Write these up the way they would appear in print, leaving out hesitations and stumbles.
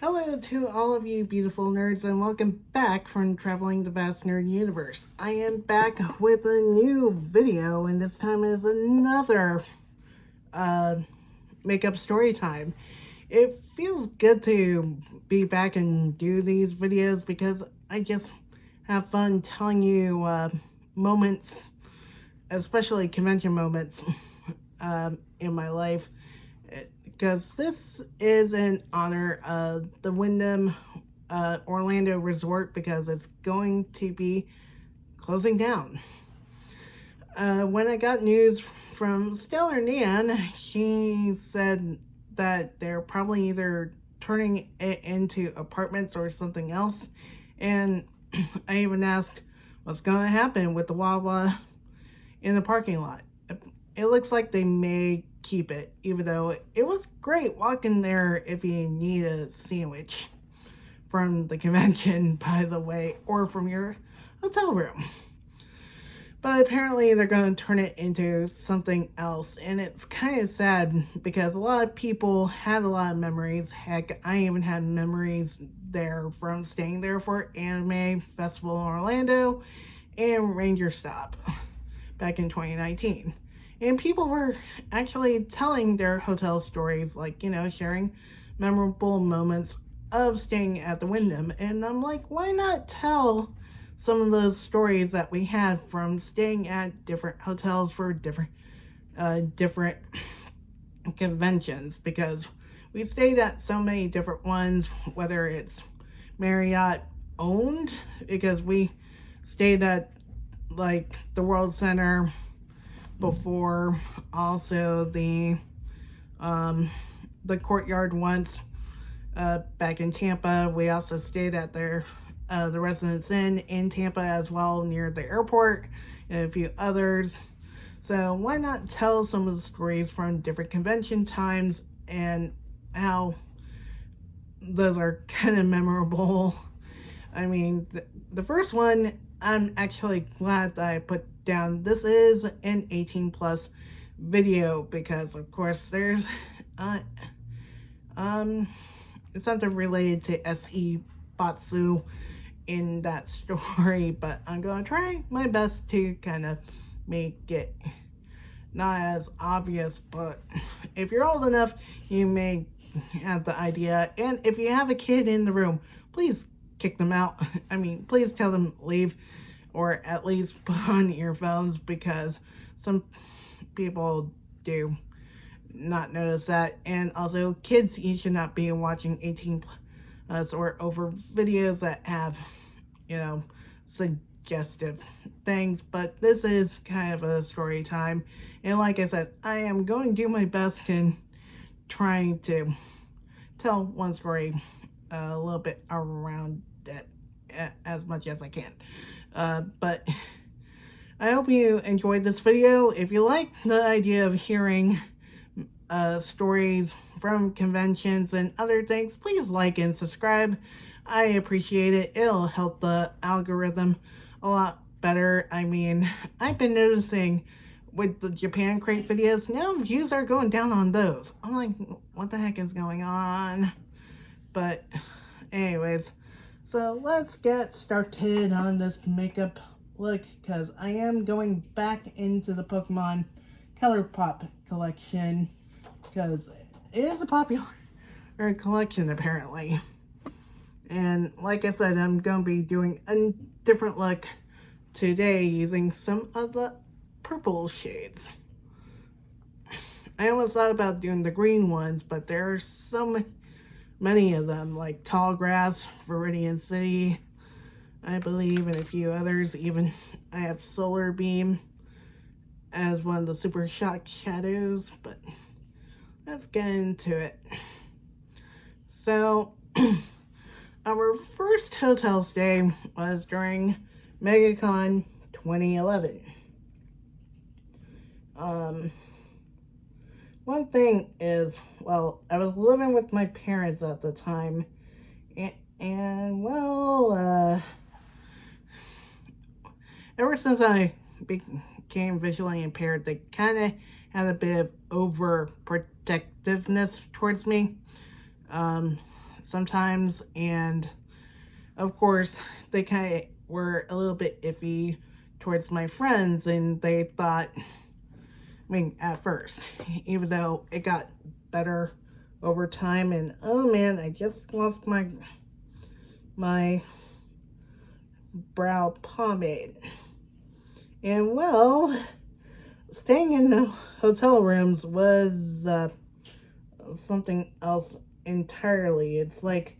Hello to all of you beautiful nerds and welcome back from Traveling the Vast Nerd Universe. I am back with a new video and this time is another makeup story time. It feels good to be back and do these videos because I just have fun telling you moments, especially convention moments in my life, because this is in honor of the Wyndham Orlando Resort because it's going to be closing down. When I got news from Stellar Nan, she said that they're probably either turning it into apartments or something else. And I even asked what's going to happen with the Wawa in the parking lot. It looks like they may keep it, even though it was great walking there if you need a sandwich from the convention, by the way, or from your hotel room. But apparently they're going to turn it into something else, and it's kind of sad because a lot of people had a lot of memories. Heck, I even had memories there from staying there for Anime Festival in Orlando and Ranger Stop back in 2019. And people were actually telling their hotel stories, like, sharing memorable moments of staying at the Wyndham. And I'm like, why not tell some of those stories that we had from staying at different hotels for different conventions? Because we stayed at so many different ones, whether it's Marriott owned, because we stayed at like the World Center before, also the Courtyard once back in Tampa. We also stayed at the Residence Inn in Tampa as well, near the airport, and a few others. So why not tell some of the stories from different convention times and how those are kind of memorable. I mean, the first one, I'm actually glad that I put down. This is an 18 plus video because, of course, there's it's something related to SE Batsu in that story, but I'm gonna try my best to kind of make it not as obvious. But if you're old enough, you may have the idea, and if you have a kid in the room, please kick them out. I mean, please tell them leave, or at least put on earphones, because some people do not notice that. And also, kids, you should not be watching 18 plus or over videos that have, suggestive things. But this is kind of a story time, and like I said, I am going to do my best in trying to tell one story a little bit around it as much as I can. But I hope you enjoyed this video. If you like the idea of hearing stories from conventions and other things, please like and subscribe. I appreciate it. It'll help the algorithm a lot better. I mean, I've been noticing with the Japan Crate videos, now views are going down on those. I'm like, what the heck is going on? But anyways, so let's get started on this makeup look, because I am going back into the Pokemon Color Pop collection, because it is a popular collection apparently. And like I said, I'm going to be doing a different look today using some of the purple shades. I almost thought about doing the green ones, but there are so many of them, like Tall Grass, Viridian City, I believe, and a few others. Even I have Solar Beam as one of the Super Shock Shadows, but let's get into it. So, our first hotel stay was during MegaCon 2011. One thing is, well, I was living with my parents at the time, and well, ever since I became visually impaired, they kind of had a bit of overprotectiveness towards me. sometimes, and of course, they kind of were a little bit iffy towards my friends, and they thought, I mean, at first, even though it got better over time, and oh man, I just lost my brow pomade. And well, staying in the hotel rooms was something else entirely. It's like,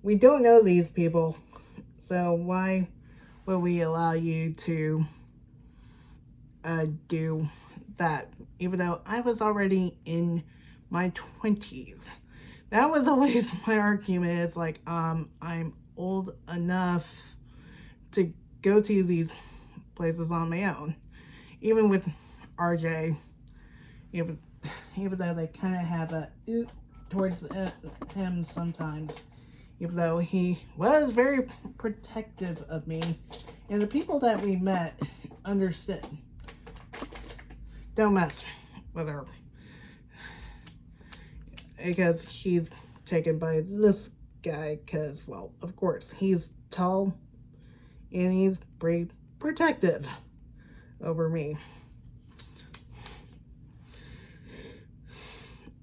we don't know these people, so why would we allow you to do that? Even though I was already in my 20s. That was always my argument. It's like, I'm old enough to go to these places on my own. Even with RJ, even though they kind of have a towards him sometimes, even though he was very protective of me, and the people that we met understood. Don't mess with her, because he's taken by this guy, because, well, of course, he's tall and he's pretty protective over me.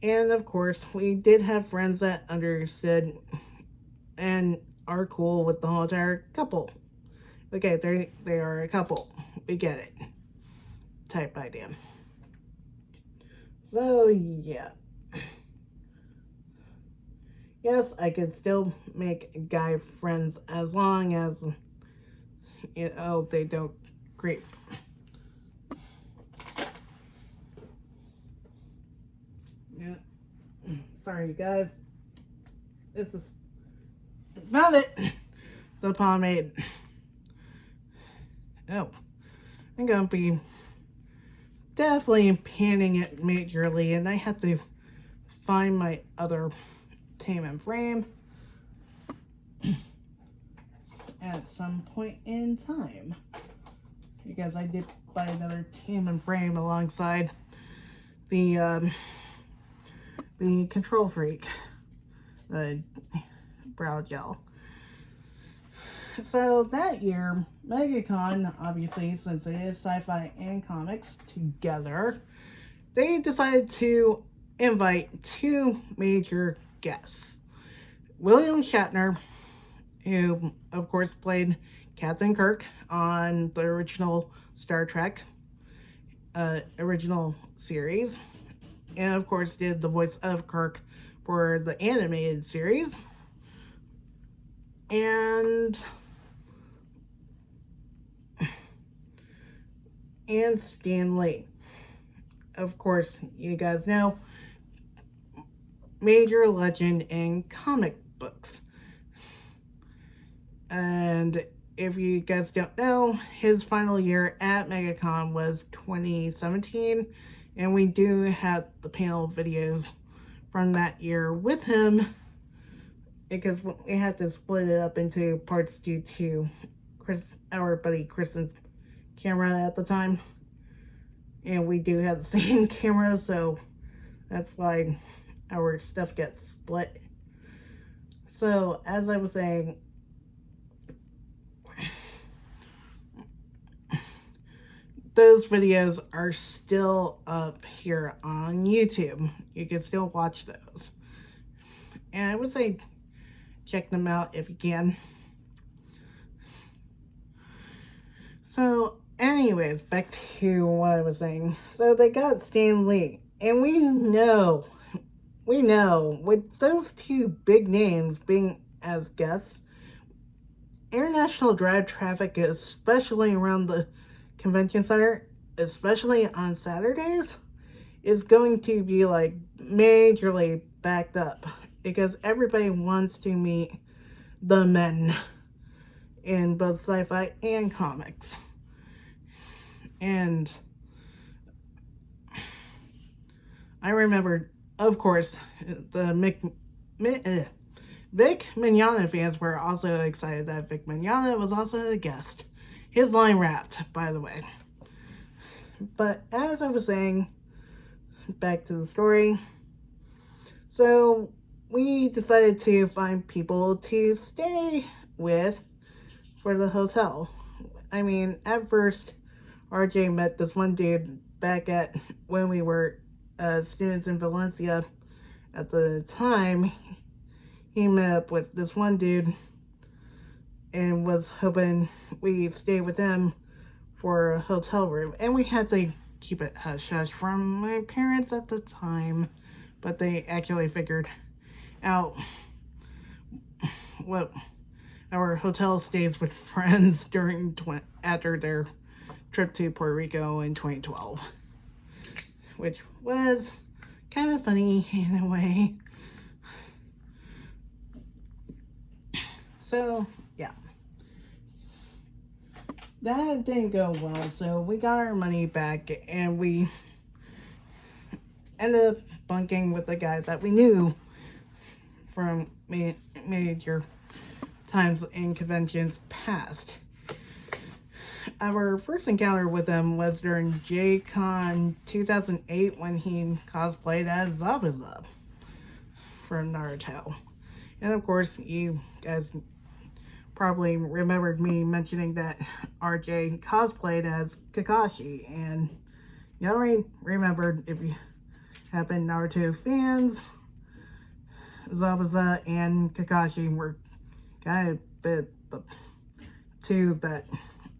And of course, we did have friends that understood and are cool with the whole entire couple. Okay, they are a couple. We get it. Type idea. So, yeah. Yes, I could still make guy friends as long as, you know, they don't creep. Yeah. Sorry, you guys. This is... Found it! The pomade. Oh. I'm gonna be definitely panning it majorly, and I have to find my other tame and frame at some point in time, because I did buy another tame and frame alongside the Control Freak brow gel. So that year, MegaCon, obviously, since it is sci-fi and comics together, they decided to invite two major guests. William Shatner, who of course played Captain Kirk on the original Star Trek original series, and of course did the voice of Kirk for the animated series, and Stan Lee. Of course, you guys know, major legend in comic books. And if you guys don't know, his final year at MegaCon was 2017, and we do have the panel videos from that year with him, because we had to split it up into parts due to our buddy Kristen's camera at the time, and we do have the same camera, so that's why our stuff gets split. So as I was saying, those videos are still up here on YouTube. You can still watch those, and I would say check them out if you can. So anyways, back to what I was saying. So they got Stan Lee, and we know, with those two big names being as guests, international drive traffic, especially around the convention center, especially on Saturdays, is going to be like majorly backed up, because everybody wants to meet the men in both sci-fi and comics. And I remember, of course, the Vic Mignogna fans were also excited that Vic Mignogna was also a guest. His line wrapped, by the way. But as I was saying, back to the story. So we decided to find people to stay with for the hotel. I mean, at first, RJ met this one dude back at when we were students in Valencia at the time. He met up with this one dude and was hoping we'd stay with him for a hotel room. And we had to keep it hush hush from my parents at the time, but they actually figured out what our hotel stays with friends after their trip to Puerto Rico in 2012, which was kind of funny in a way. So yeah, that didn't go well. So we got our money back and we ended up bunking with the guy that we knew from major times in conventions past. Our first encounter with him was during JCon 2008 when he cosplayed as Zabuza from Naruto. And of course, you guys probably remembered me mentioning that RJ cosplayed as Kakashi. And you already remembered, if you have been Naruto fans, Zabuza and Kakashi were kind of bit the two that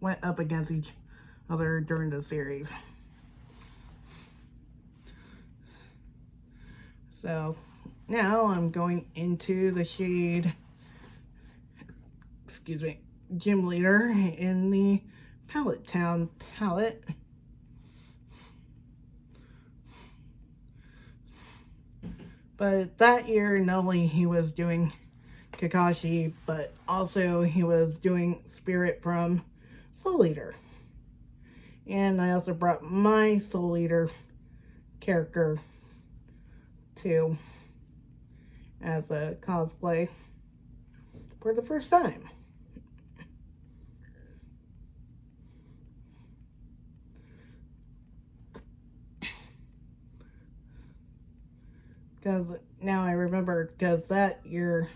went up against each other during the series. So now I'm going into the shade, gym leader in the Pallet Town palette. But that year, not only he was doing Kakashi, but also he was doing Spirit from Soul Eater. And I also brought my Soul Eater character too as a cosplay for the first time. Because now I remember, because that year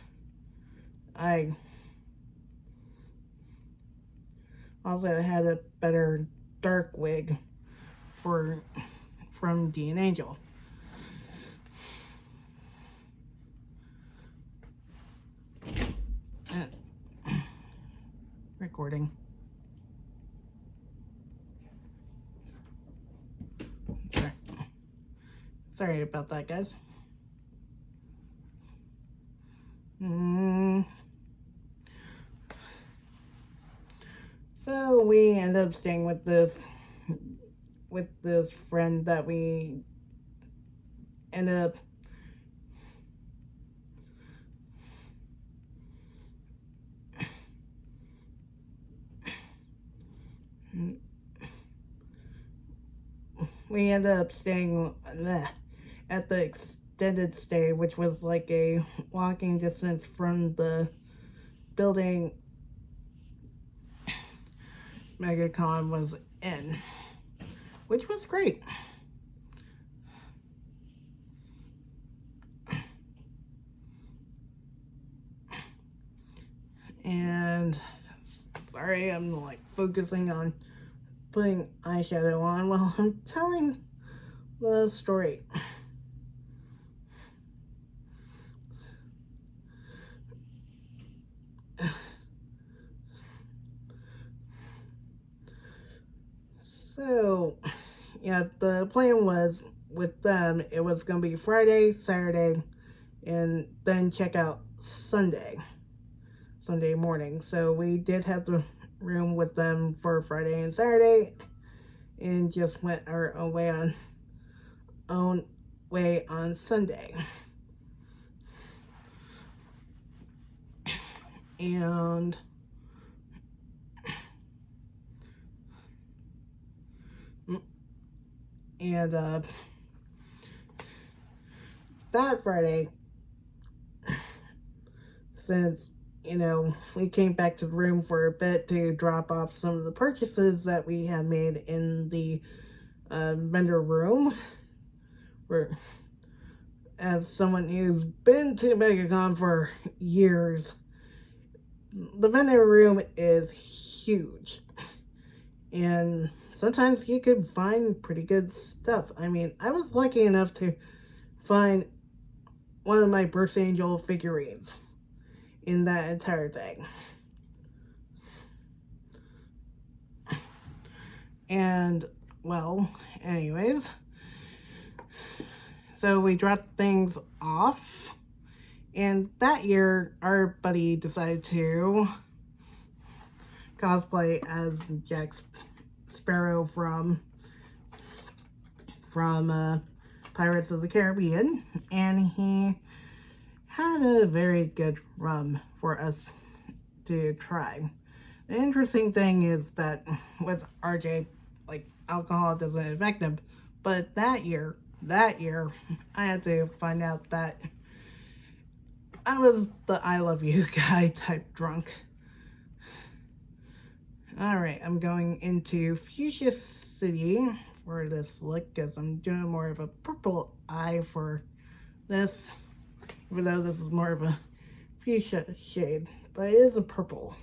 I also had a better dark wig from Dean Angel. Recording. Sorry about that, guys. So we ended up staying with this friend that we ended up staying at the extended stay, which was like a walking distance from the building MegaCon was in, which was great. And sorry, I'm like focusing on putting eyeshadow on while I'm telling the story. So, yeah, the plan was with them, it was going to be Friday, Saturday, and then check out Sunday morning. So we did have the room with them for Friday and Saturday, and just went our own way on Sunday. And that Friday, since we came back to the room for a bit to drop off some of the purchases that we had made in the vendor room, as someone who's been to MegaCon for years, the vending room is huge. And sometimes you could find pretty good stuff. I mean, I was lucky enough to find one of my Burst Angel figurines in that entire thing. And, well, anyways, so we dropped things off. And that year, our buddy decided to cosplay as Jack Sparrow from Pirates of the Caribbean, and he had a very good rum for us to try. The interesting thing is that with RJ, like, alcohol doesn't affect him, but that year, I had to find out that I was the I love you guy type drunk. Alright, I'm going into Fuchsia City for this look because I'm doing more of a purple eye for this, even though this is more of a fuchsia shade, but it is a purple.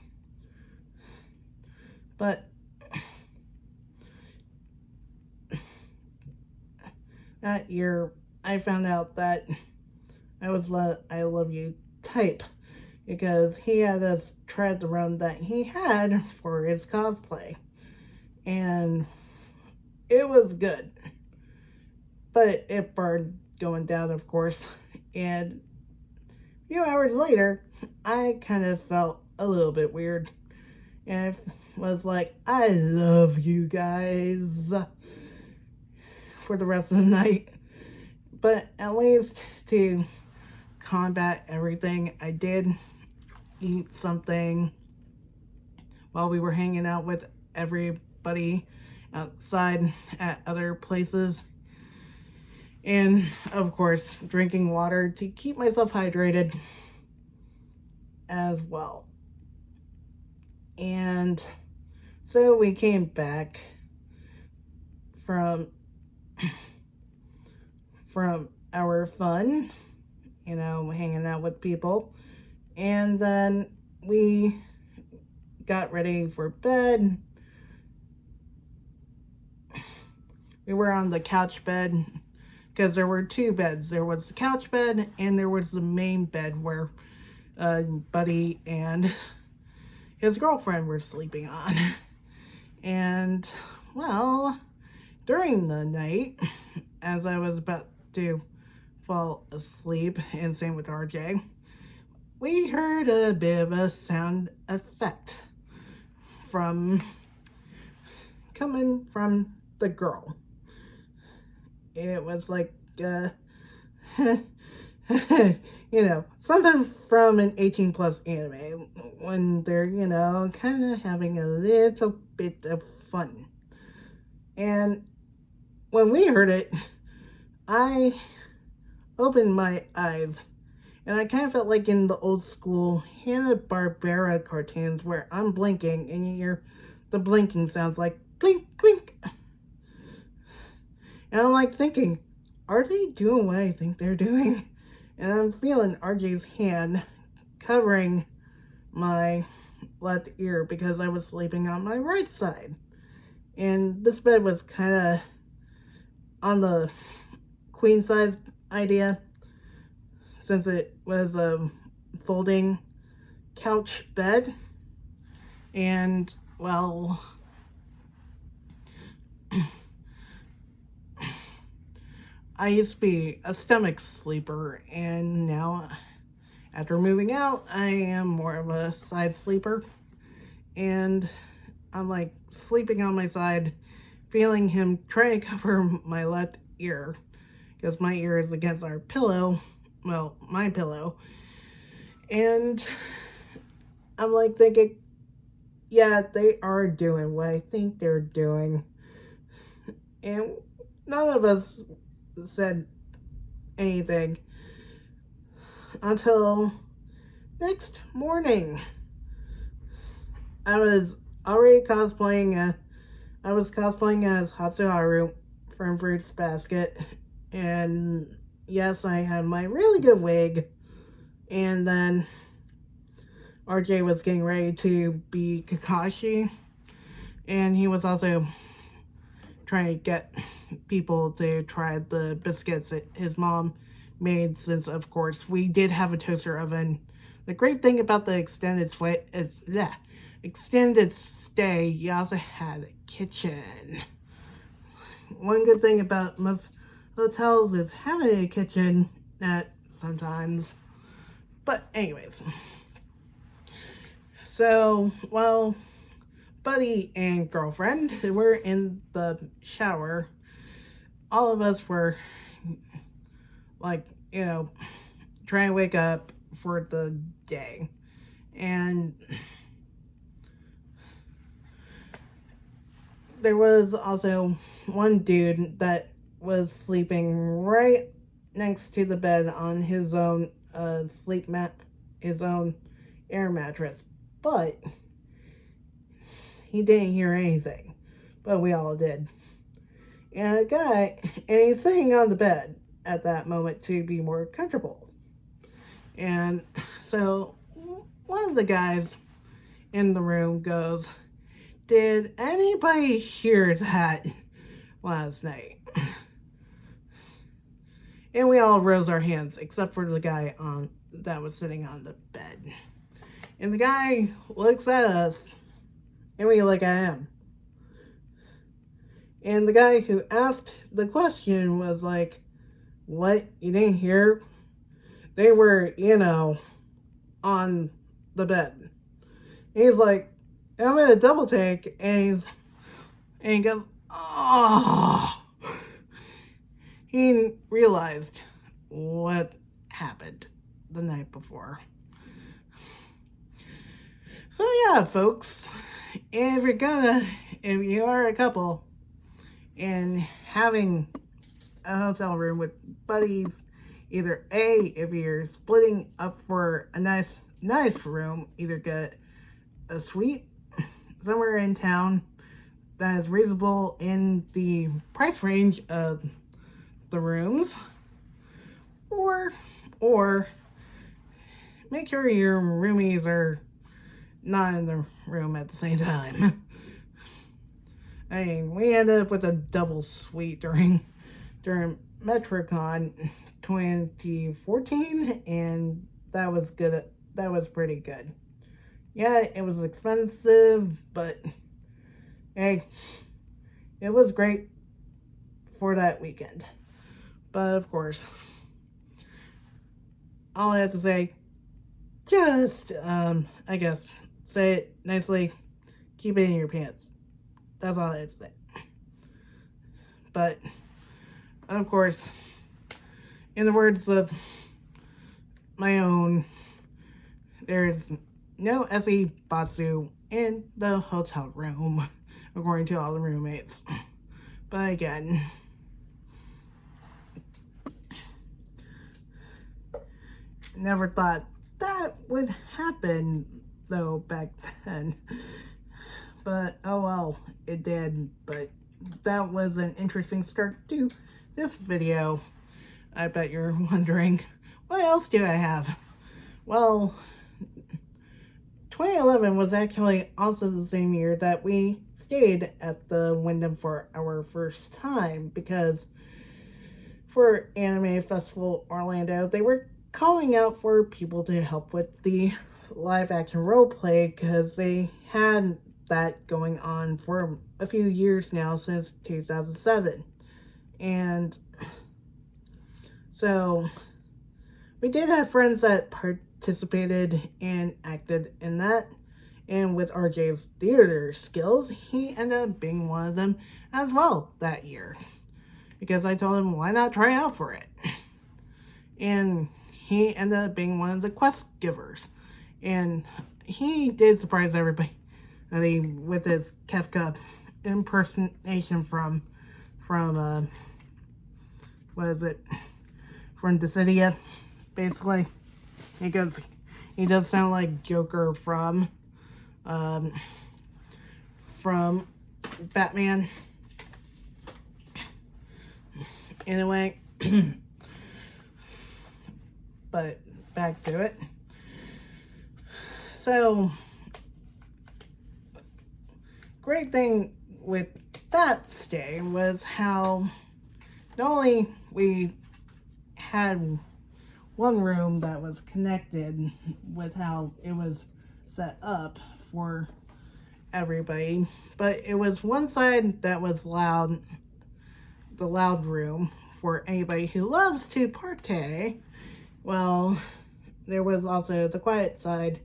But that year, I found out that I was the I love you type because he had this tread around that he had for his cosplay, and it was good, but it burned going down, of course. And a few hours later, I kind of felt a little bit weird, and it was like, I love you guys for the rest of the night. But at least to combat everything, I did eat something while we were hanging out with everybody outside at other places. And of course, drinking water to keep myself hydrated as well. And so we came back from our fun, you know, hanging out with people. And then we got ready for bed. We were on the couch bed because there were two beds. There was the couch bed and there was the main bed where Buddy and his girlfriend were sleeping on. And, well, during the night, as I was about to fall asleep, and same with RJ, we heard a bit of a sound effect coming from the girl. It was like, you know, something from an 18 plus anime when they're, you know, kind of having a little bit of fun. And when we heard it, I opened my eyes, and I kind of felt like in the old school Hanna-Barbera cartoons where I'm blinking and you hear the blinking sounds like blink, blink. And I'm like thinking, are they doing what I think they're doing? And I'm feeling RJ's hand covering my left ear because I was sleeping on my right side. And this bed was kind of on the queen size idea, since it was a folding couch bed. And, well, I used to be a stomach sleeper, and now, after moving out, I am more of a side sleeper. And I'm like sleeping on my side, feeling him try to cover my left ear, because my ear is against our pillow, well, my pillow. And I'm like thinking, yeah, they are doing what I think they're doing. And none of us said anything until next morning. I was already cosplaying as Hatsuharu from Fruits Basket, and yes, I had my really good wig, and then RJ was getting ready to be Kakashi, and he was also trying to get people to try the biscuits that his mom made, since of course we did have a toaster oven. The great thing about the extended stay, you also had a kitchen. One good thing about most hotels is having a kitchen at sometimes. But anyways, so while Buddy and girlfriend were in the shower, all of us were like, trying to wake up for the day. And there was also one dude that was sleeping right next to the bed on his own his own air mattress. But he didn't hear anything. But we all did. And he's sitting on the bed at that moment to be more comfortable. And so one of the guys in the room goes, "Did anybody hear that last night?" And we all rose our hands, except for the guy that was sitting on the bed. And the guy looks at us, and we look at him. And the guy who asked the question was like, "What? You didn't hear?" They were, on the bed. And he's like, "I'm gonna double take," and he goes, "Oh." He realized what happened the night before. So yeah, folks, if you are a couple and having a hotel room with buddies, either if you're splitting up for a nice room, either get a suite somewhere in town that is reasonable in the price range of the rooms, or make sure your roomies are not in the room at the same time. I mean, we ended up with a double suite during MetroCon 2014, and that was good. That was pretty good. Yeah, it was expensive, but hey, it was great for that weekend. But of course, all I have to say, just, I guess, say it nicely, keep it in your pants. That's all I have to say. But, of course, in the words of my own, there's no Essie Batsu in the hotel room, according to all the roommates. But again, never thought that would happen, though, back then. But, oh well, it did. But that was an interesting start to this video. I bet you're wondering, what else do I have? Well, 2011 was actually also the same year that we stayed at the Wyndham for our first time, because for Anime Festival Orlando, they were calling out for people to help with the live action roleplay, because they had that going on for a few years now, since 2007. And so we did have friends that participated and acted in that. And with RJ's theater skills, he ended up being one of them as well that year, because I told him, why not try out for it? And he ended up being one of the quest givers. And he did surprise everybody with his Kefka impersonation from what is it? From Dissidia, basically. Because he does sound like Joker from Batman. Anyway, But back to it. So, great thing with that stay was how not only we had one room that was connected with how it was set up for everybody, but it was one side that was loud, the loud room for anybody who loves to partay. Well, there was also the quiet side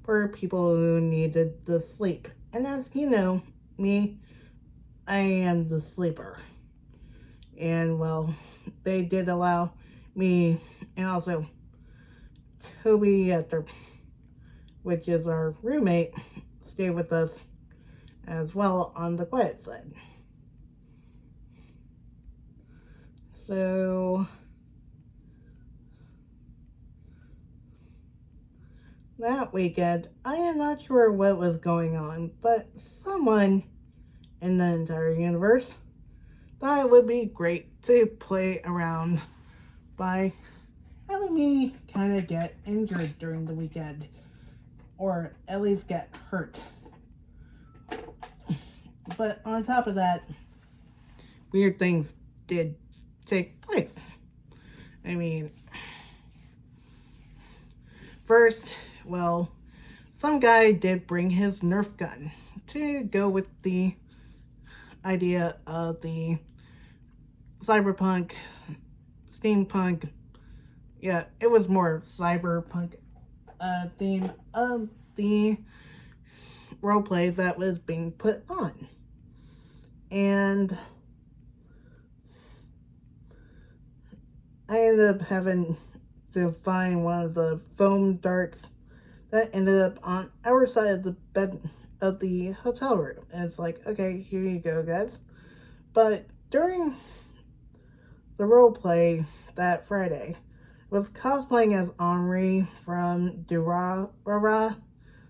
for people who needed to sleep. And as you know, me, I am the sleeper. And well, they did allow me and also Toby, which is our roommate, stay with us as well on the quiet side. So that weekend, I am not sure what was going on, but someone in the entire universe thought it would be great to play around by having me kind of get injured during the weekend, or at least get hurt. But on top of that, weird things did take place. I mean, first, well, some guy did bring his Nerf gun to go with the idea of the cyberpunk, steampunk, yeah, it was more cyberpunk theme of the roleplay that was being put on. And I ended up having to find one of the foam darts that ended up on our side of the bed of the hotel room. And it's like, okay, here you go, guys. But during the roleplay that Friday, I was cosplaying as Henri from Durarara.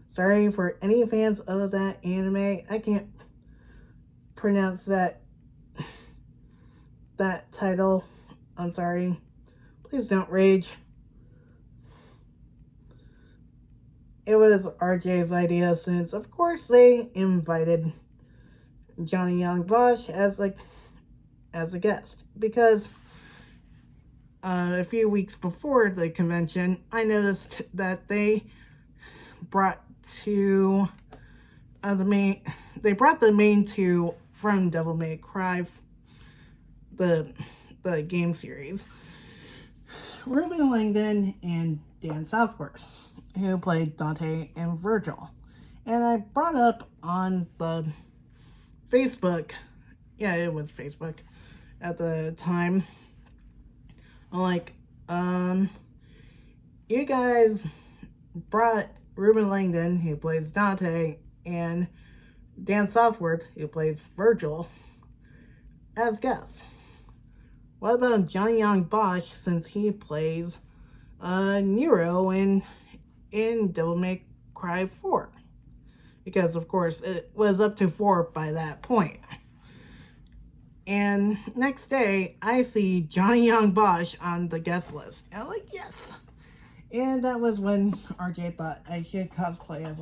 Sorry for any fans of that anime. I can't pronounce that title. I'm sorry. Please don't rage. It was RJ's idea since, of course, they invited Johnny Young Bosch as a guest. Because a few weeks before the convention, I noticed that they brought the main two from Devil May Cry, the game series, Ruben Langdon and Dan Southworth, who played Dante and Virgil. And I brought up on the Facebook, yeah, it was Facebook at the time, I'm like, you guys brought Ruben Langdon, who plays Dante, and Dan Southworth, who plays Virgil, as guests. What about Johnny Young Bosch, since he plays Nero in Devil May Cry 4? Because, of course, it was up to 4 by that point. And next day, I see Johnny Young Bosch on the guest list. And I'm like, yes! And that was when RJ thought I should cosplay as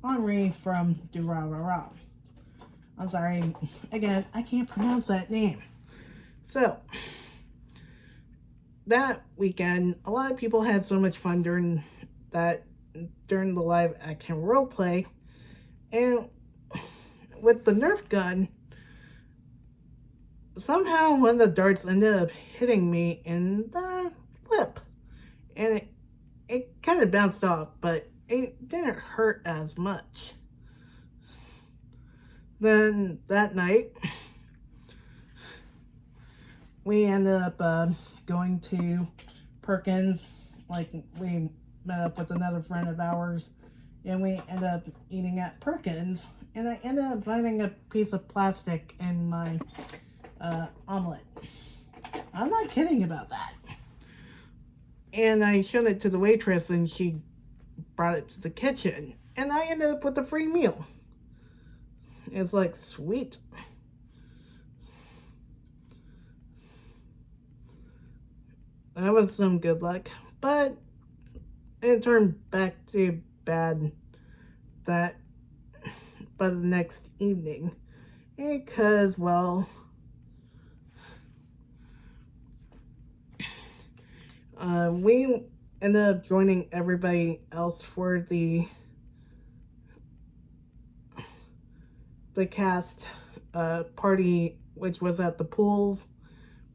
Henri from Durarara. I'm sorry, again, I can't pronounce that name. So, that weekend, a lot of people had so much fun during the live action roleplay. And with the Nerf gun, somehow one of the darts ended up hitting me in the lip. And it kind of bounced off, but it didn't hurt as much. Then that night, we ended up going to Perkins. Like, we met up with another friend of ours, and we ended up eating at Perkins. And I ended up finding a piece of plastic in my omelet. I'm not kidding about that. And I showed it to the waitress, and she brought it to the kitchen. And I ended up with a free meal. It's like, sweet. That was some good luck. But it turned back to bad that by the next evening. Because, well, we ended up joining everybody else for the cast party, which was at the pools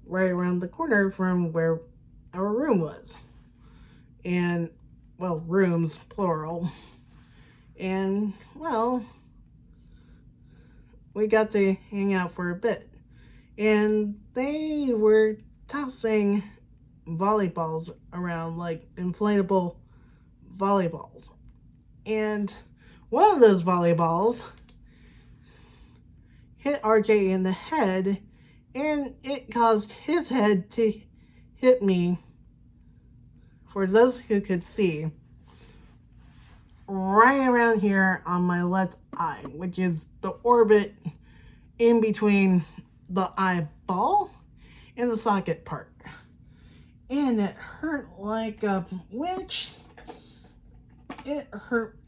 right around the corner from where our room was. And, well, rooms, plural. And, well, we got to hang out for a bit. And they were tossing volleyballs around, like inflatable volleyballs. And one of those volleyballs hit RJ in the head, and it caused his head to hit me, for those who could see, right around here on my left eye, which is the orbit in between the eyeball and the socket part. And it hurt like a witch. It hurt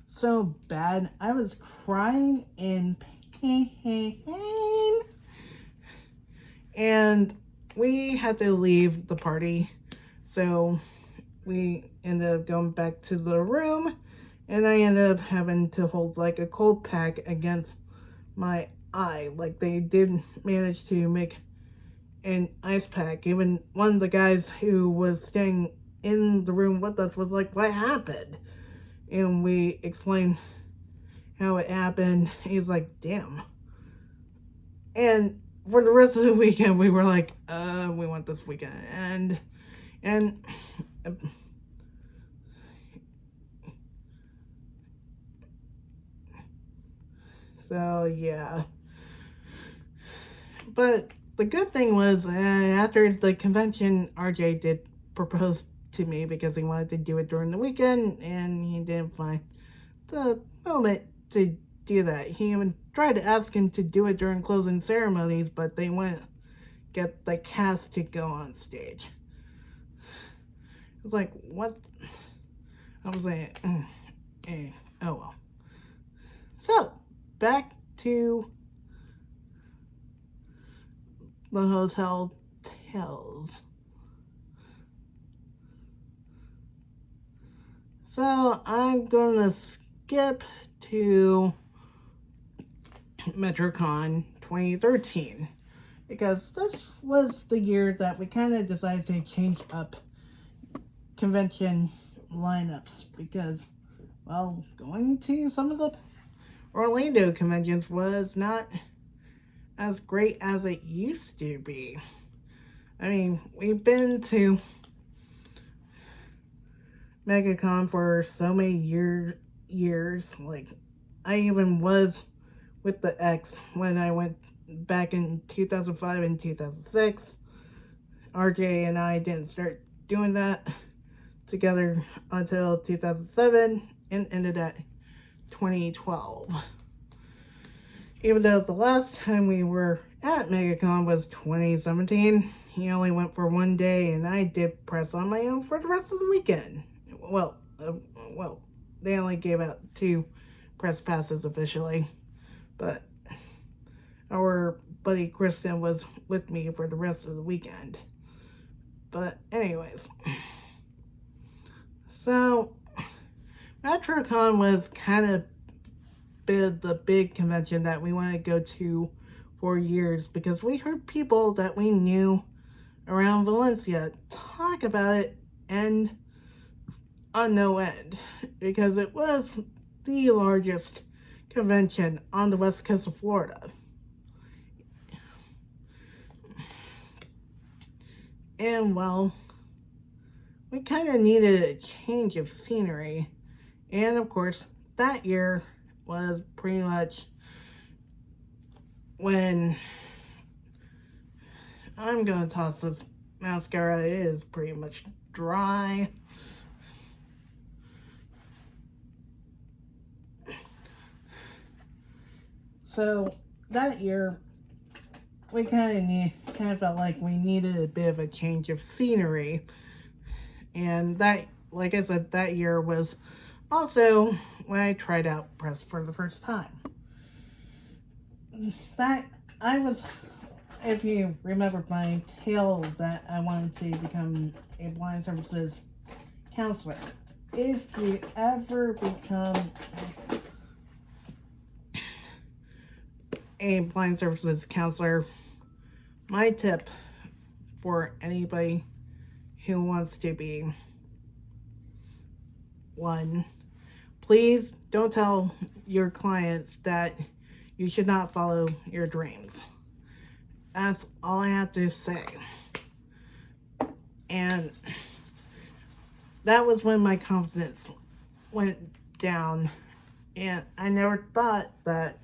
so bad. I was crying in pain. And we had to leave the party. So we ended up going back to the room. And I ended up having to hold like a cold pack against my eye. Like they did manage to make an ice pack. Even one of the guys who was staying in the room with us was like, "What happened?" And we explained how it happened. He's like, "Damn." And for the rest of the weekend, we were like, we want this weekend. And so, yeah. But the good thing was, after the convention, RJ did propose to me because he wanted to do it during the weekend, and he didn't find the moment to do that. He even tried to ask him to do it during closing ceremonies, but they wouldn't get the cast to go on stage. It's like, what? I was like, oh well. So, back to the hotel tales. So, I'm gonna skip to MetroCon 2013 because this was the year that we kind of decided to change up convention lineups because, well, going to some of the Orlando conventions was not as great as it used to be. I mean, we've been to MegaCon for so many years. Like, I even was with the X when I went back in 2005 and 2006. RJ and I didn't start doing that together until 2007 and ended at 2012. Even though the last time we were at MegaCon was 2017, he only went for one day and I did press on my own for the rest of the weekend. Well, they only gave out 2 press passes officially, but our buddy Kristen was with me for the rest of the weekend. But anyways, so MetroCon was kind of the big convention that we wanted to go to for years because we heard people that we knew around Valencia talk about it and on no end because it was the largest convention on the west coast of Florida. And well, we kind of needed a change of scenery. And of course, that year was pretty much when I'm gonna toss this mascara. It is pretty much dry. So that year, we kind of felt like we needed a bit of a change of scenery. And that, like I said, that year was also when I tried out press for the first time. That I was, if you remember my tale, that I wanted to become a blind services counselor. If you ever become a blind services counselor, my tip for anybody who wants to be one, please don't tell your clients that you should not follow your dreams. That's all I have to say. And that was when my confidence went down, and I never thought that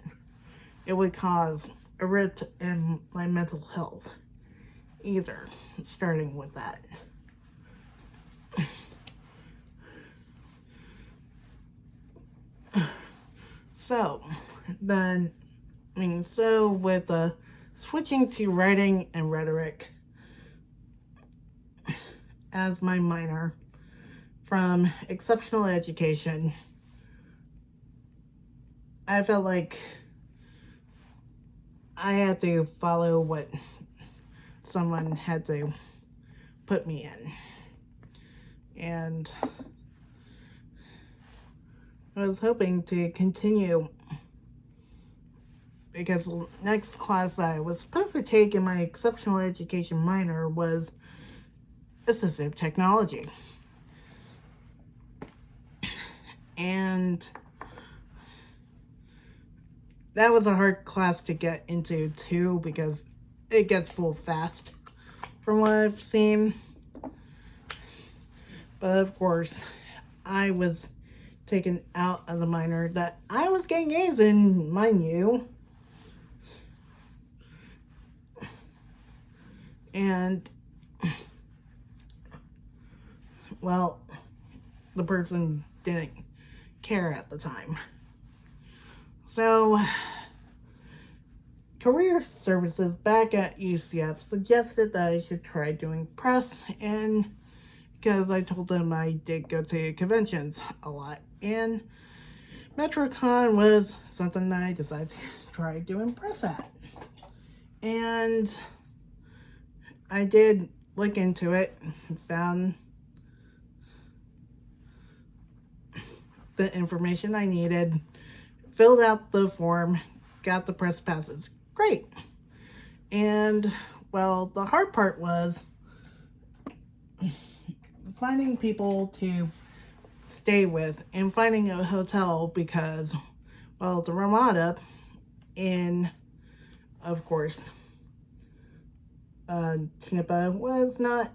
it would cause a rift in my mental health either, starting with that. So, then, with switching to writing and rhetoric as my minor from exceptional education, I felt like I had to follow what someone had to put me in. And I was hoping to continue because the next class I was supposed to take in my exceptional education minor was assistive technology. And that was a hard class to get into too because it gets full fast from what I've seen. But of course, I was taken out of the minor that I was getting A's in, mind you. And, well, the person didn't care at the time. So, career services back at UCF suggested that I should try doing press, and because I told them I did go to conventions a lot, and MetroCon was something that I decided to try doing press at. And I did look into it, found the information I needed, filled out the form, got the press passes. Great. And, well, the hard part was finding people to stay with and finding a hotel because, well, the Ramada in, of course, Tampa was not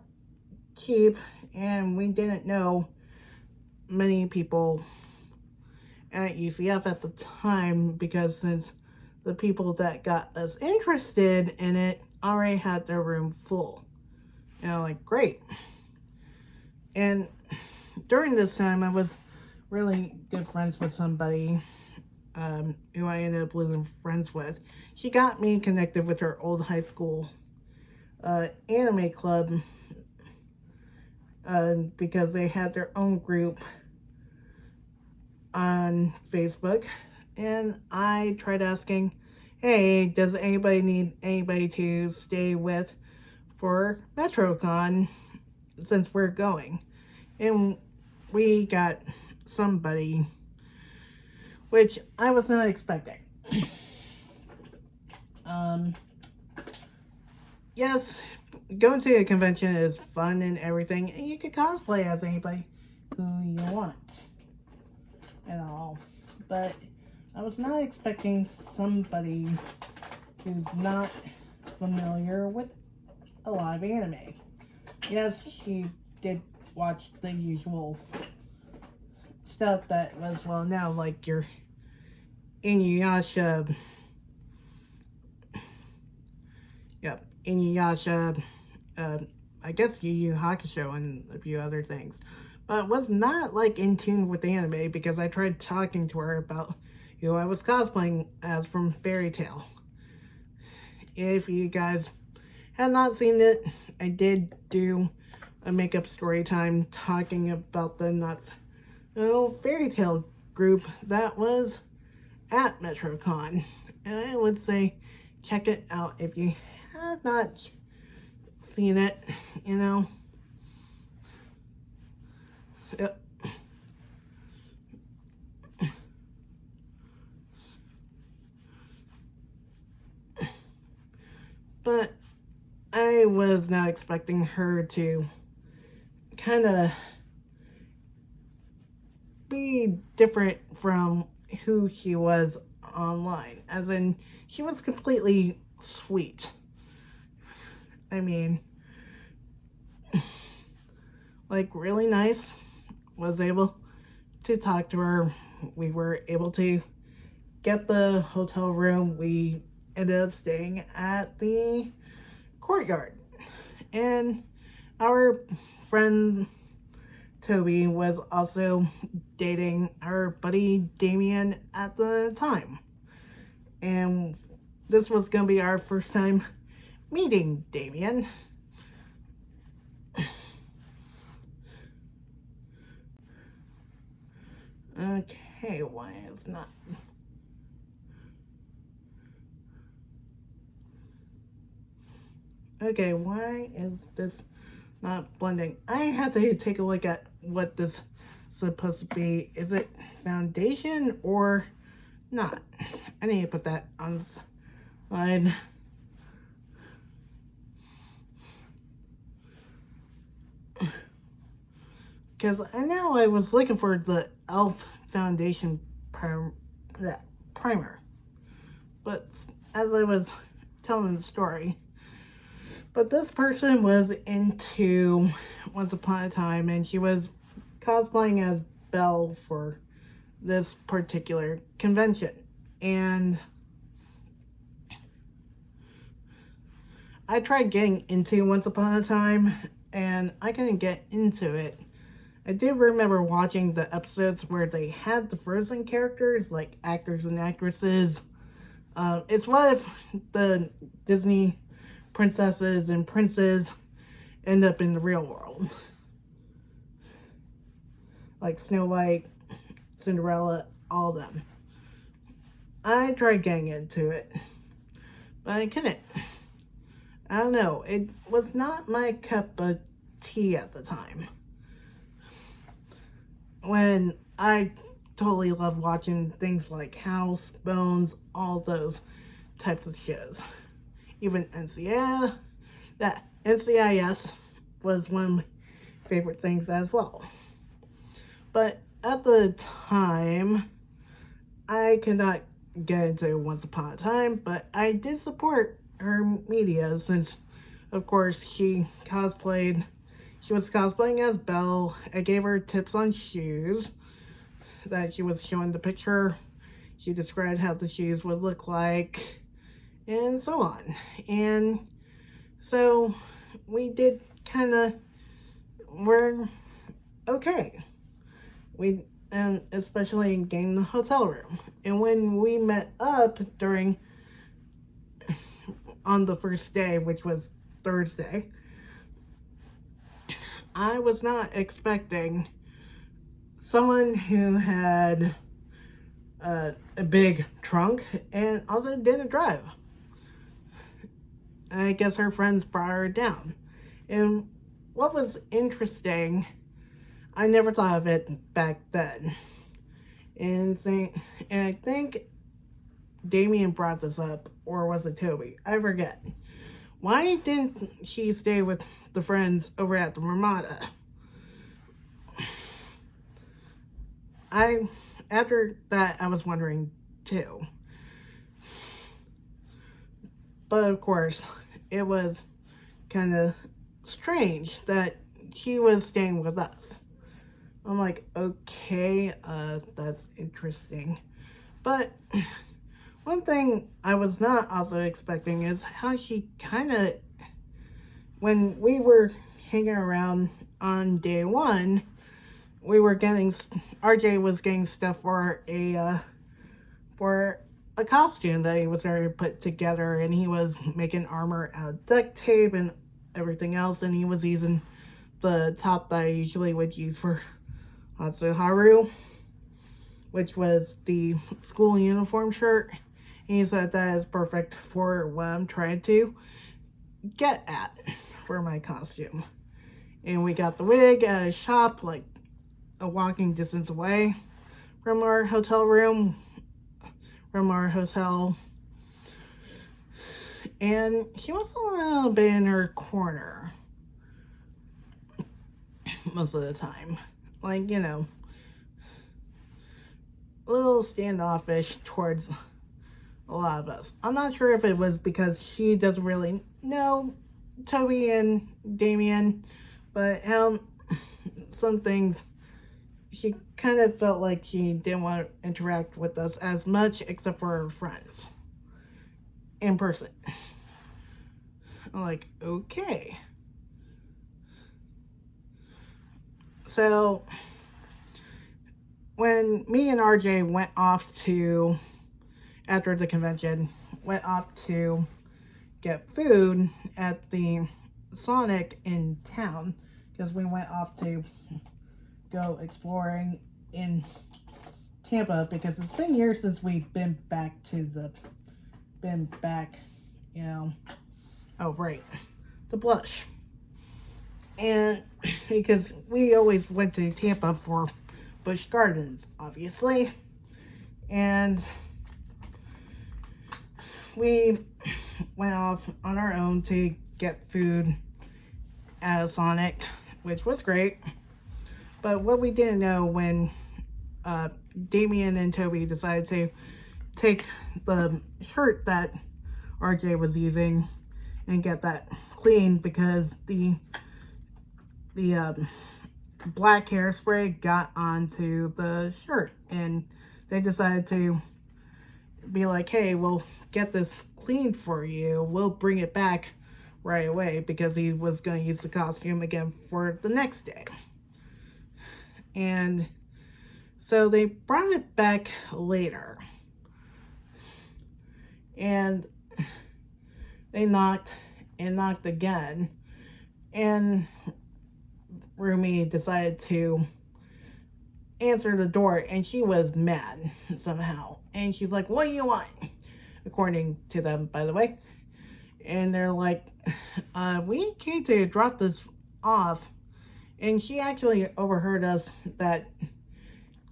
cheap, and we didn't know many people at UCF at the time because since the people that got us interested in it already had their room full. Like, great. And during this time, I was really good friends with somebody who I ended up losing friends with. She got me connected with her old high school anime club because they had their own group on Facebook, and I tried asking, hey, does anybody need anybody to stay with for MetroCon since we're going? And we got somebody, which I was not expecting. Yes, going to a convention is fun and everything, and you can cosplay as anybody who you want and all, but I was not expecting somebody who's not familiar with a lot of anime. Yes, he did watch the usual stuff that was well known, like your Inuyasha, I guess Yu Yu Hakusho and a few other things, but was not like in tune with the anime because I tried talking to her about who I was cosplaying as from Fairy Tail. If you guys had not seen it, I did do a makeup story time talking about the Knott's fairy tale group that was at MetroCon. And I would say check it out if you have not seen it, you know. Yep. But I was not expecting her to kind of be different from who she was online. As in, she was completely sweet. I mean, like, really nice. Was able to talk to her. We were able to get the hotel room. We ended up staying at the courtyard. And our friend Toby was also dating our buddy Damien at the time. And this was going to be our first time meeting Damien. Okay, why is not... Okay, why is this not blending? I have to take a look at what this is supposed to be. Is it foundation or not? I need to put that on the side. Because I know I was looking for the e.l.f. foundation primer. But as I was telling the story, but this person was into Once Upon a Time, and she was cosplaying as Belle for this particular convention. And I tried getting into Once Upon a Time, and I couldn't get into it. I do remember watching the episodes where they had the Frozen characters, like actors and actresses. It's what if the Disney princesses and princes end up in the real world. Like Snow White, Cinderella, all of them. I tried getting into it, but I couldn't. I don't know. It was not my cup of tea at the time. When I totally love watching things like House, Bones, all those types of shows. Even NCIS, that NCIS was one of my favorite things as well. But at the time, I could not get into Once Upon a Time, but I did support her media since, of course, she was cosplaying as Belle. I gave her tips on shoes that she was showing the picture. She described how the shoes would look like, and so on. And so we did we're okay. And especially in getting the hotel room. And when we met up on the first day, which was Thursday, I was not expecting someone who had a big trunk and also didn't drive. I guess her friends brought her down. And what was interesting, I never thought of it back then. And I think Damien brought this up, or was it Toby? I forget. Why didn't she stay with the friends over at the Ramada? After that, I was wondering too. But of course, it was kind of strange that she was staying with us. I'm like, okay, that's interesting. But one thing I was not also expecting is how she when we were hanging around on day one, RJ was getting stuff for a costume that he was going to put together, and he was making armor out of duct tape and everything else, and he was using the top that I usually would use for Hatsuharu, which was the school uniform shirt. And he said that is perfect for what I'm trying to get at for my costume. And we got the wig at a shop like a walking distance away from our hotel room, from our hotel. And she was a little bit in her corner most of the time. Like, you know, a little standoffish towards a lot of us. I'm not sure if it was because she doesn't really know Toby and Damien, but some things she kind of felt like she didn't want to interact with us as much except for her friends in person. I'm like, okay. So when me and RJ went off to, after the convention, went off to get food at the Sonic in town, because we went off to go exploring in Tampa, because it's been years since we've been back, you know, oh right, the Blush. And because we always went to Tampa for Busch Gardens, obviously. And we went off on our own to get food at a Sonic, which was great. But what we didn't know when Damien and Toby decided to take the shirt that RJ was using and get that cleaned, because the black hairspray got onto the shirt, and they decided to be like, hey, we'll get this cleaned for you, we'll bring it back right away, because he was going to use the costume again for the next day. And so they brought it back later, and they knocked and knocked again, and Rumi decided to answer the door, and she was mad somehow. And she's like, what do you want? According to them, by the way. And they're like, we came to drop this off. And she actually overheard us that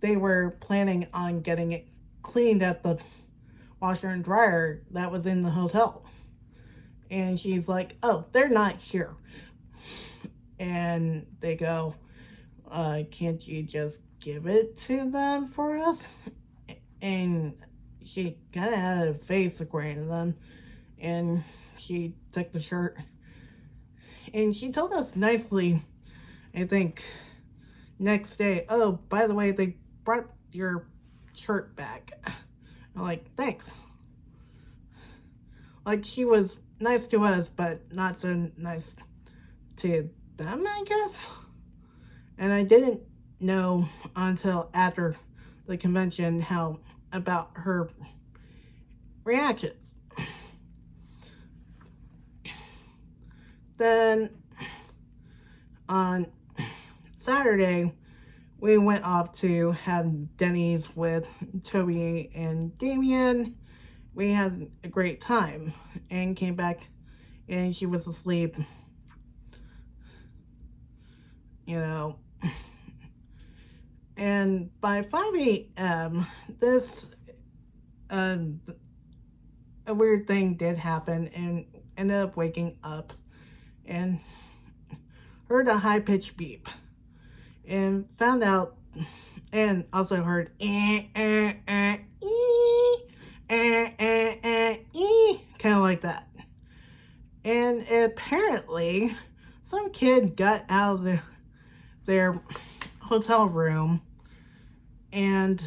they were planning on getting it cleaned at the washer and dryer that was in the hotel. And she's like, oh, they're not here. And they go, can't you just give it to them for us? And she kind of had a face according to them, and she took the shirt, and she told us nicely, I think, next day, oh, by the way, they brought your shirt back. I'm like, thanks. Like, she was nice to us, but not so nice to them, I guess. And I didn't know until after the convention how about her reactions. Then on Saturday, we went off to have Denny's with Toby and Damien. We had a great time and came back, and she was asleep. You know. And by 5 a.m., a weird thing did happen, and ended up waking up and heard a high-pitched beep, and found out, and also heard kind of like that. And apparently, some kid got out of their hotel room and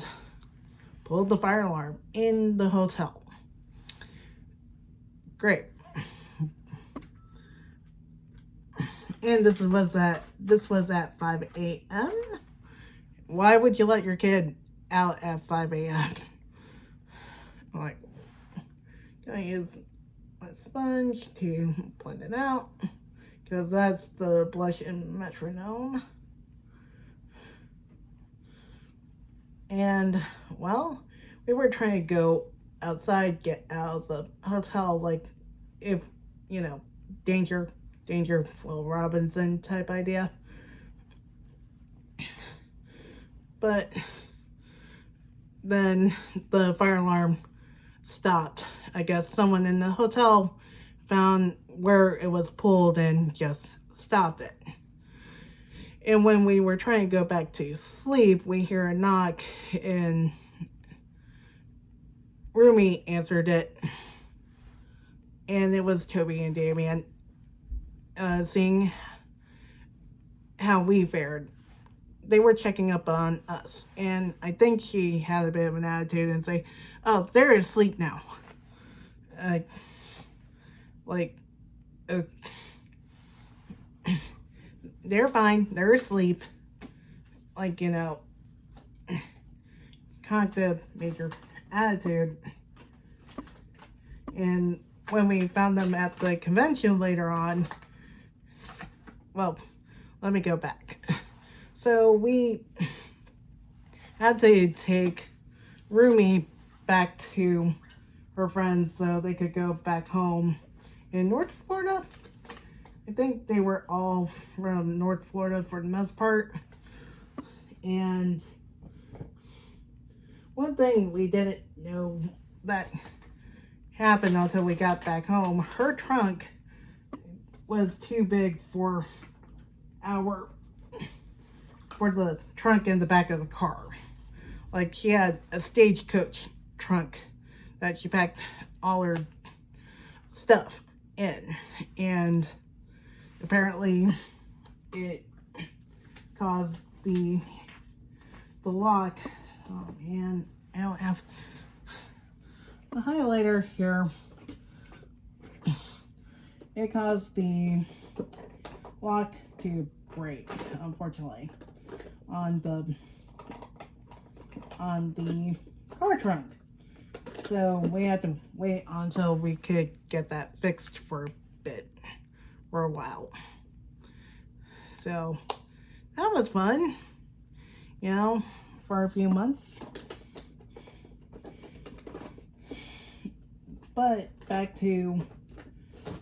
pulled the fire alarm in the hotel. Great. And this was at 5 a.m. Why would you let your kid out at 5 a.m.? I'm like, can I use my sponge to blend it out? because that's the blush and metronome. And, well, we were trying to go outside, get out of the hotel, like, if, you know, danger, Will Robinson type idea. But then the fire alarm stopped. I guess someone in the hotel found where it was pulled and just stopped it. And when we were trying to go back to sleep, we hear a knock and Rumi answered it. And it was Toby and Damien seeing how we fared. They were checking up on us. And I think she had a bit of an attitude and say, oh, they're asleep now. They're fine. They're asleep. Like, you know, kind of major attitude. And when we found them at the convention later on, well, let me go back. So we had to take Rumi back to her friends so they could go back home in North Florida. I think they were all around North Florida for the most part. And one thing we didn't know that happened until we got back home, her trunk was too big for the trunk in the back of the car. Like, she had a stagecoach trunk that she packed all her stuff in, and apparently it caused the lock. Oh man, I don't have the highlighter here. It caused the lock to break, unfortunately, on the car trunk. So we had to wait until we could get that fixed for a while. So that was fun, you know, for a few months. But back to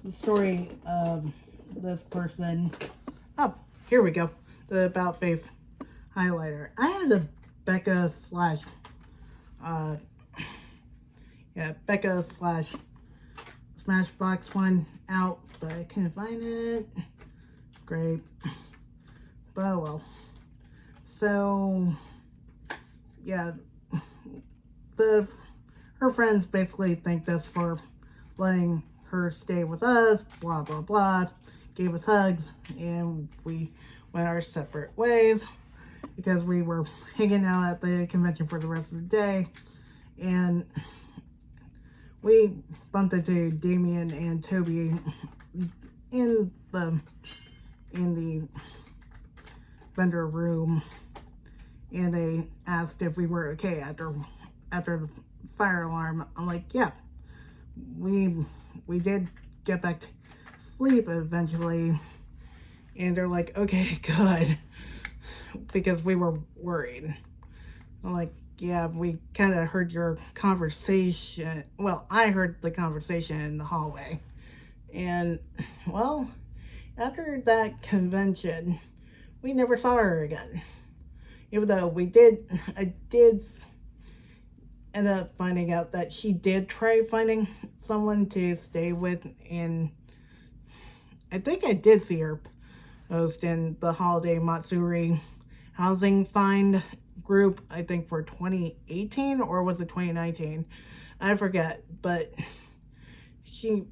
the story of this person. Oh, here we go. The about face highlighter. I had the Becca slash Smashbox one out, but I couldn't find it. Great. But oh well. So yeah, her friends basically thanked us for letting her stay with us, blah blah blah, gave us hugs, and we went our separate ways because we were hanging out at the convention for the rest of the day. And we bumped into Damien and Toby in the vendor room, and they asked if we were okay after the fire alarm. I'm like, yeah, we did get back to sleep eventually. And they're like, okay, good, because we were worried. I'm like, yeah, we kind of heard your conversation. Well, I heard the conversation in the hallway. And, well, after that convention, we never saw her again. Even though I did end up finding out that she did try finding someone to stay with, and I think I did see her post in the Holiday Matsuri housing find group, I think for 2018, or was it 2019? I forget, but she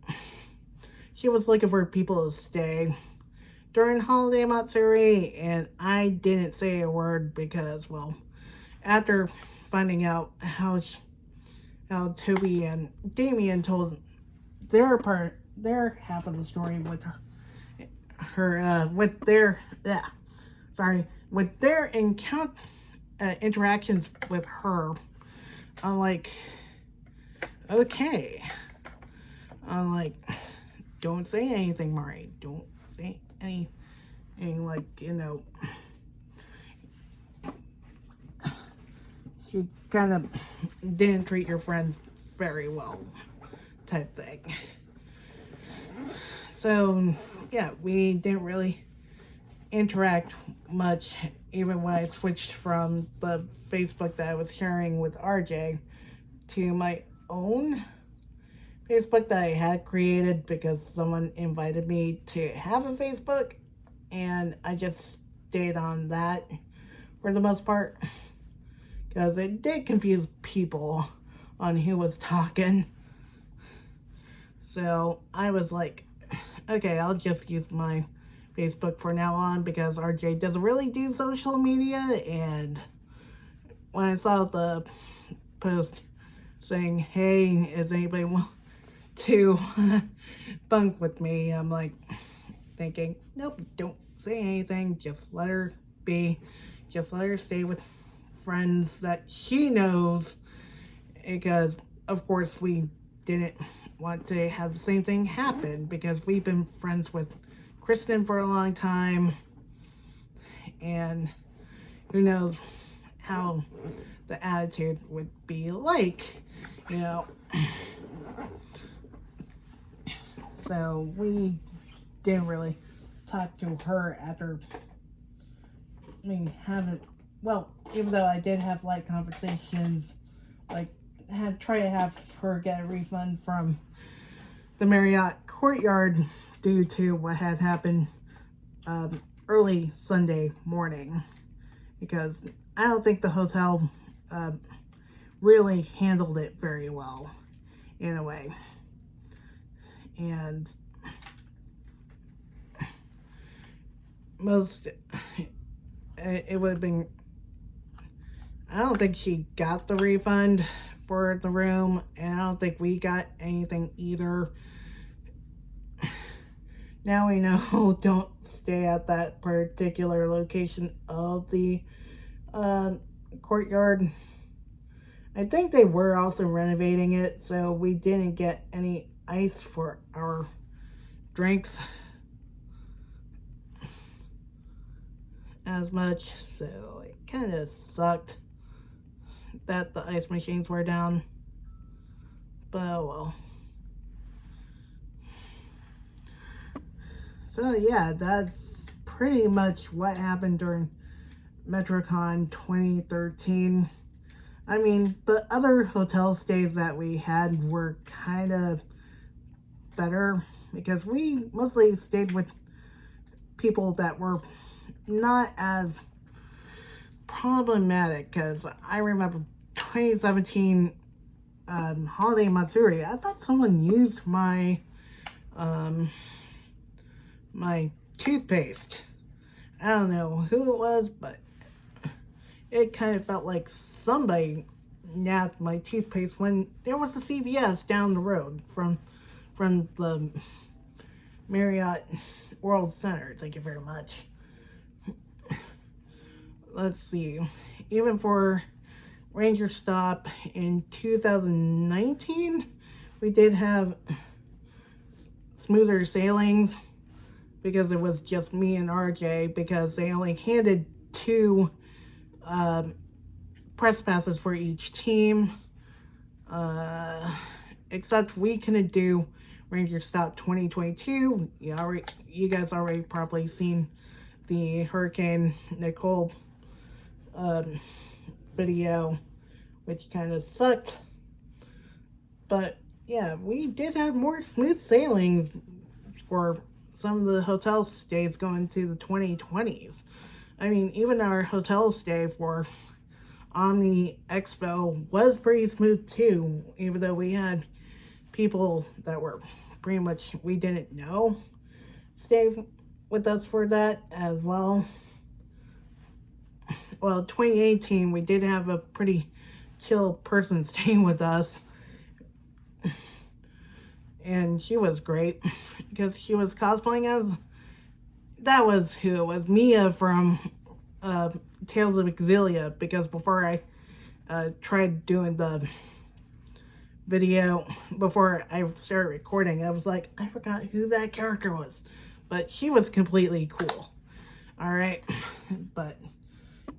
was looking for people to stay during Holiday Matsuri, and I didn't say a word because, well, after finding out how Toby and Damien told their half of the story with with their interactions with her, I'm like, okay. I'm like, don't say anything, Mari. Don't say anything like, you kind of didn't treat your friends very well type thing. So, yeah, we didn't really interact much, even when I switched from the Facebook that I was sharing with RJ to my own Facebook that I had created because someone invited me to have a Facebook, and I just stayed on that for the most part because it did confuse people on who was talking. So I was like, okay, I'll just use my Facebook for now on because RJ doesn't really do social media. And when I saw the post saying, hey, is anybody want to bunk with me, I'm like thinking, nope, don't say anything, just let her be, just let her stay with friends that she knows, because of course we didn't want to have the same thing happen because we've been friends with Kristen for a long time, and who knows how the attitude would be like, So we didn't really talk to her after, even though I did have light conversations, like, try to have her get a refund from the Marriott Courtyard due to what had happened early Sunday morning, because I don't think the hotel really handled it very well in a way. And it would have been, I don't think she got the refund for the room, and I don't think we got anything either. Now we know, don't stay at that particular location of the courtyard. I think they were also renovating it, so we didn't get any ice for our drinks as much, so it kind of sucked that the ice machines were down, but oh well. So yeah, that's pretty much what happened during MetroCon 2013. I mean, the other hotel stays that we had were kind of better because we mostly stayed with people that were not as problematic, because I remember 2017 Holiday Matsuri, I thought someone used my my toothpaste. I don't know who it was, but it kind of felt like somebody nabbed my toothpaste when there was a CVS down the road from the Marriott World Center. Thank you very much. Let's see. Even for Ranger Stop in 2019, we did have smoother sailings because it was just me and RJ, because they only handed 2 press passes for each team. Except we couldn't do Ranger Stop 2022. You guys already probably seen the Hurricane Nicole video, which kind of sucked. But yeah, we did have more smooth sailings for some of the hotel stays going to the 2020s. I mean, even our hotel stay for Omni Expo was pretty smooth too, even though we had people that were pretty much we didn't know stay with us for that as well. Well, 2018, we did have a pretty chill person staying with us, and she was great because she was cosplaying as, that was who it was, Mia from Tales of Exilia, because before I tried doing the video, before I started recording, I was like, I forgot who that character was. but she was completely cool. All right, but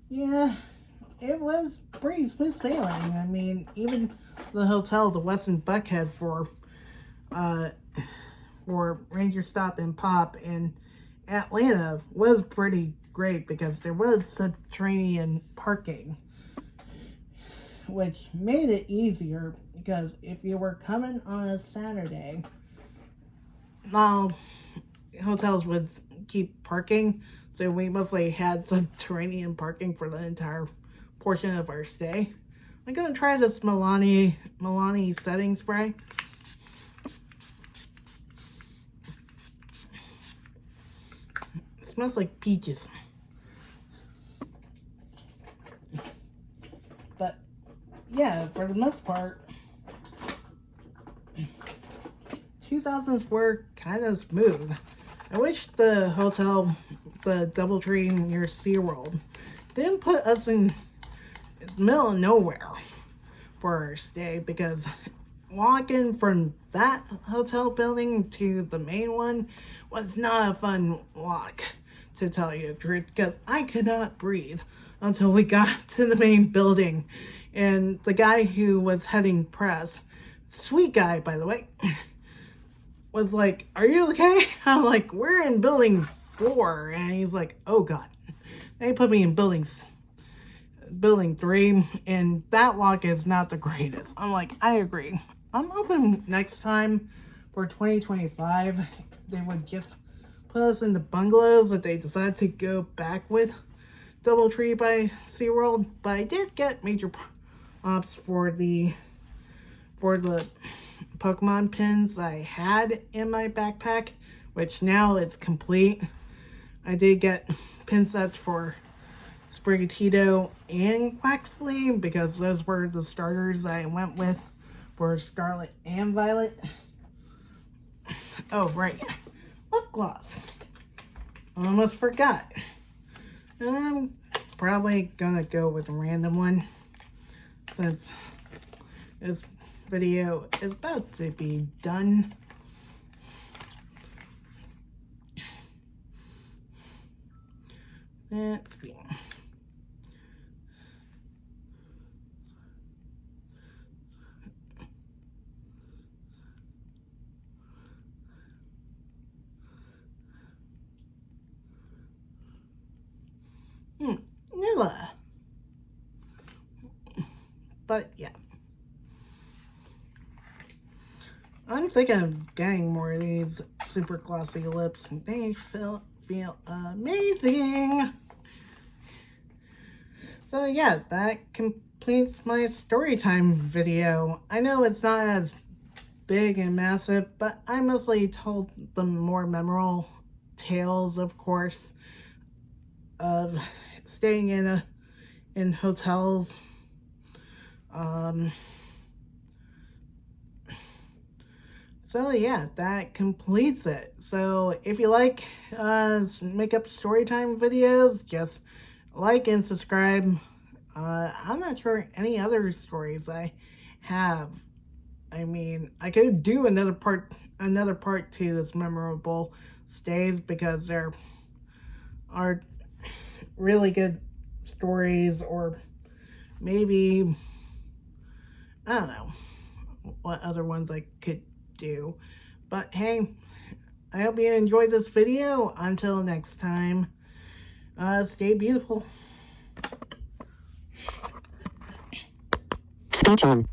yeah, it was pretty smooth sailing. I mean, even the hotel, the Westin Buckhead for Ranger Stop and Pop in Atlanta was pretty great because there was subterranean parking, which made it easier because if you were coming on a Saturday, now hotels would keep parking, so we mostly had subterranean parking for the entire portion of our stay. I'm gonna try this Milani setting spray. It smells like peaches. But yeah, for the most part, 2000s were kind of smooth. I wish the hotel, the DoubleTree near SeaWorld, didn't put us in the middle of nowhere for our stay, because walking from that hotel building to the main one was not a fun walk, to tell you the truth, because I could not breathe until we got to the main building. And the guy who was heading press, sweet guy by the way, was like, "Are you okay?" I'm like, "We're in building 4. And he's like, "Oh god." They put me in building 3, and that walk is not the greatest. I'm like, I agree. I'm hoping next time for 2025 they would just put us in the bungalows that they decided to go back with DoubleTree by SeaWorld. But I did get major props for the Pokemon pins I had in my backpack, which now it's complete. I did get pin sets for Sprigatito and Quaxley because those were the starters I went with for Scarlet and Violet. Oh, right. Lip gloss. Almost forgot. I'm probably gonna go with a random one since this video is about to be done. Let's see. Vanilla. But yeah. I'm thinking of getting more of these super glossy lips, and they feel amazing. So yeah, that completes my story time video. I know it's not as big and massive, but I mostly told the more memorable tales, of course, of staying in hotels. So yeah, that completes it. So if you like makeup storytime videos, just like and subscribe. I'm not sure any other stories I have. I mean, I could do another part to this memorable stays, because there are really good stories, or maybe I don't know what other ones I could do. But hey, I hope you enjoyed this video. Until next time, stay beautiful. Storytime.